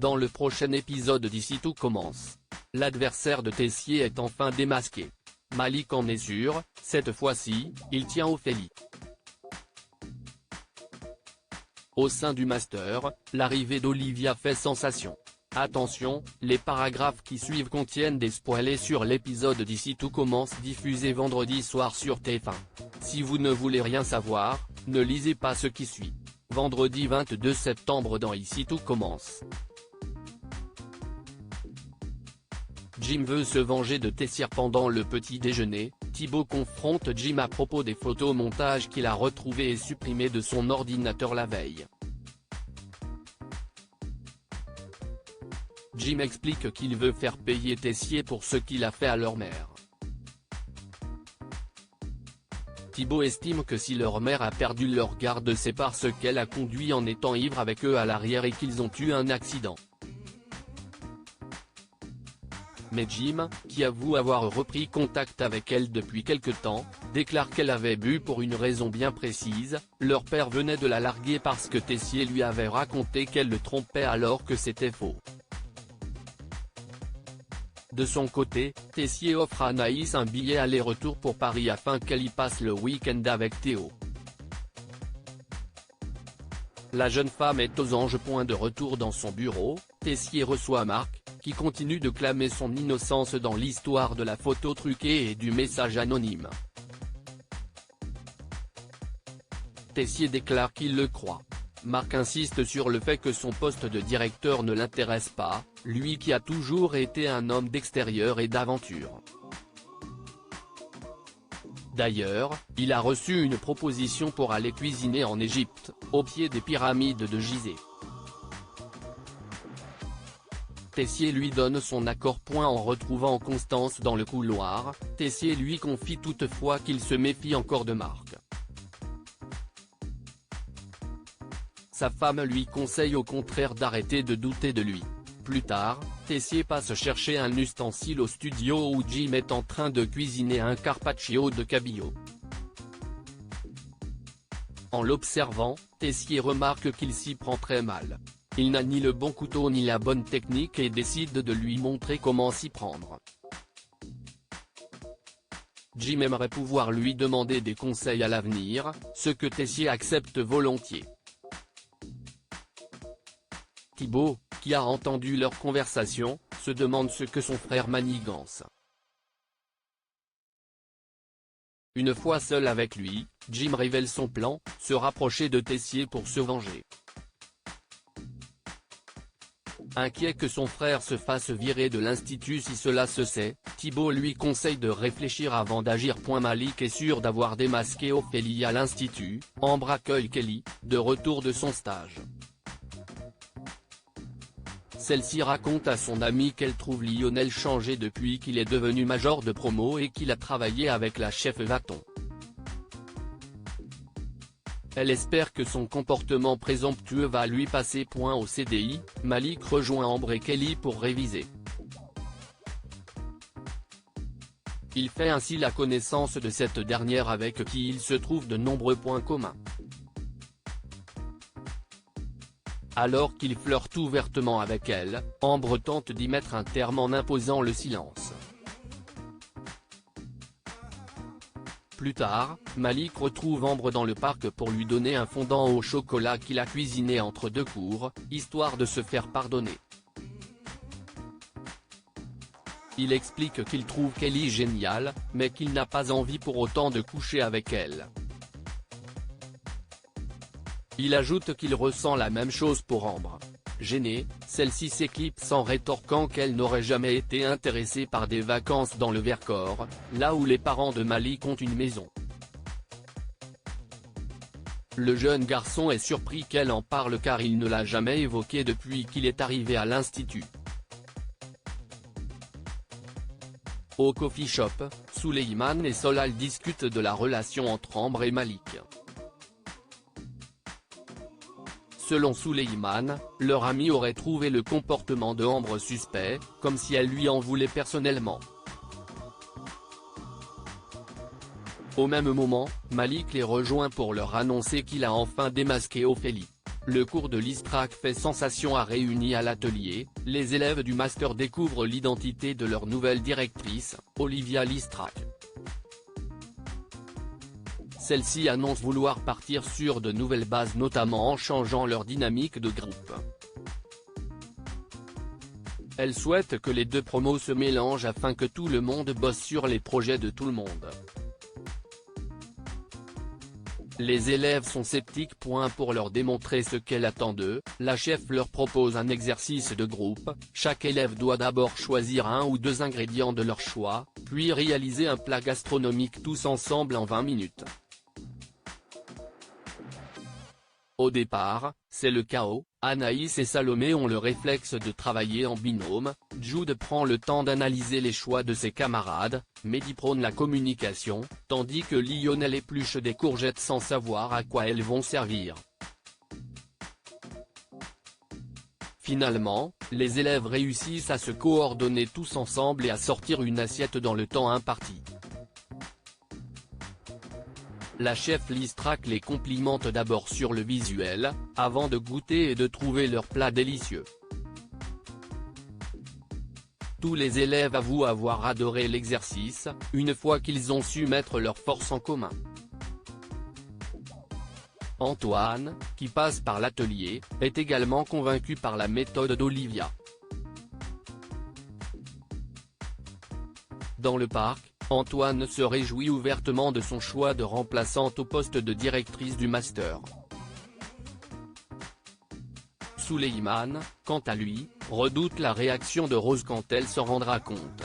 Dans le prochain épisode d'Ici tout commence, l'adversaire de Tessier est enfin démasqué. Malik en est sûr, cette fois-ci, il tient Ophélie. Au sein du Master, l'arrivée d'Olivia fait sensation. Attention, les paragraphes qui suivent contiennent des spoilers sur l'épisode d'Ici tout commence diffusé vendredi soir sur TF1. Si vous ne voulez rien savoir, ne lisez pas ce qui suit. Vendredi 22 septembre dans Ici tout commence. Jim veut se venger de Tessier pendant le petit déjeuner. Thibaut confronte Jim à propos des photomontages qu'il a retrouvés et supprimés de son ordinateur la veille. Jim explique qu'il veut faire payer Tessier pour ce qu'il a fait à leur mère. Thibaut estime que si leur mère a perdu leur garde c'est parce qu'elle a conduit en étant ivre avec eux à l'arrière et qu'ils ont eu un accident. Mais Jim, qui avoue avoir repris contact avec elle depuis quelque temps, déclare qu'elle avait bu pour une raison bien précise, leur père venait de la larguer parce que Tessier lui avait raconté qu'elle le trompait alors que c'était faux. De son côté, Tessier offre à Anaïs un billet aller-retour pour Paris afin qu'elle y passe le week-end avec Théo. La jeune femme est aux anges. De retour dans son bureau, Tessier reçoit Marc, qui continue de clamer son innocence dans l'histoire de la photo truquée et du message anonyme. Tessier déclare qu'il le croit. Marc insiste sur le fait que son poste de directeur ne l'intéresse pas, lui qui a toujours été un homme d'extérieur et d'aventure. D'ailleurs, il a reçu une proposition pour aller cuisiner en Égypte, au pied des pyramides de Gizeh. Tessier lui donne son accord. En retrouvant Constance dans le couloir, Tessier lui confie toutefois qu'il se méfie encore de Marc. Sa femme lui conseille au contraire d'arrêter de douter de lui. Plus tard, Tessier passe chercher un ustensile au studio où Jim est en train de cuisiner un carpaccio de cabillaud. En l'observant, Tessier remarque qu'il s'y prend très mal. Il n'a ni le bon couteau ni la bonne technique et décide de lui montrer comment s'y prendre. Jim aimerait pouvoir lui demander des conseils à l'avenir, ce que Tessier accepte volontiers. Thibaut, qui a entendu leur conversation, se demande ce que son frère manigance. Une fois seul avec lui, Jim révèle son plan, se rapprocher de Tessier pour se venger. Inquiet que son frère se fasse virer de l'institut si cela se sait, Thibaut lui conseille de réfléchir avant d'agir. Malik est sûr d'avoir démasqué Ophélie à l'institut. Ambre accueille Kelly, de retour de son stage. Celle-ci raconte à son amie qu'elle trouve Lionel changé depuis qu'il est devenu major de promo et qu'il a travaillé avec la chef Vaton. Elle espère que son comportement présomptueux va lui passer point au CDI. Malik rejoint Ambre et Kelly pour réviser. Il fait ainsi la connaissance de cette dernière avec qui il se trouve de nombreux points communs. Alors qu'il flirte ouvertement avec elle, Ambre tente d'y mettre un terme en imposant le silence. Plus tard, Malik retrouve Ambre dans le parc pour lui donner un fondant au chocolat qu'il a cuisiné entre deux cours, histoire de se faire pardonner. Il explique qu'il trouve Kelly géniale, mais qu'il n'a pas envie pour autant de coucher avec elle. Il ajoute qu'il ressent la même chose pour Ambre. Gênée, celle-ci s'éclipse en rétorquant qu'elle n'aurait jamais été intéressée par des vacances dans le Vercors, là où les parents de Malik ont une maison. Le jeune garçon est surpris qu'elle en parle car il ne l'a jamais évoqué depuis qu'il est arrivé à l'institut. Au coffee shop, Souleyman et Solal discutent de la relation entre Ambre et Malik. Selon Souleyman, leur ami aurait trouvé le comportement de Ambre suspect, comme si elle lui en voulait personnellement. Au même moment, Malik les rejoint pour leur annoncer qu'il a enfin démasqué Ophélie. Le cours de l'Istrac fait sensation à Réunis à l'atelier, les élèves du master découvrent l'identité de leur nouvelle directrice, Olivia Listrac. Celle-ci annonce vouloir partir sur de nouvelles bases, notamment en changeant leur dynamique de groupe. Elle souhaite que les deux promos se mélangent afin que tout le monde bosse sur les projets de tout le monde. Les élèves sont sceptiques. Pour leur démontrer ce qu'elle attend d'eux, la chef leur propose un exercice de groupe. Chaque élève doit d'abord choisir un ou deux ingrédients de leur choix, puis réaliser un plat gastronomique tous ensemble en 20 minutes. Au départ, c'est le chaos. Anaïs et Salomé ont le réflexe de travailler en binôme, Jude prend le temps d'analyser les choix de ses camarades, Mehdi prône la communication, tandis que Lionel épluche des courgettes sans savoir à quoi elles vont servir. Finalement, les élèves réussissent à se coordonner tous ensemble et à sortir une assiette dans le temps imparti. La chef Listrac les complimente d'abord sur le visuel, avant de goûter et de trouver leur plat délicieux. Tous les élèves avouent avoir adoré l'exercice, une fois qu'ils ont su mettre leurs forces en commun. Antoine, qui passe par l'atelier, est également convaincu par la méthode d'Olivia. Dans le parc, Antoine se réjouit ouvertement de son choix de remplaçante au poste de directrice du master. Souleymane, quant à lui, redoute la réaction de Rose quand elle s'en rendra compte.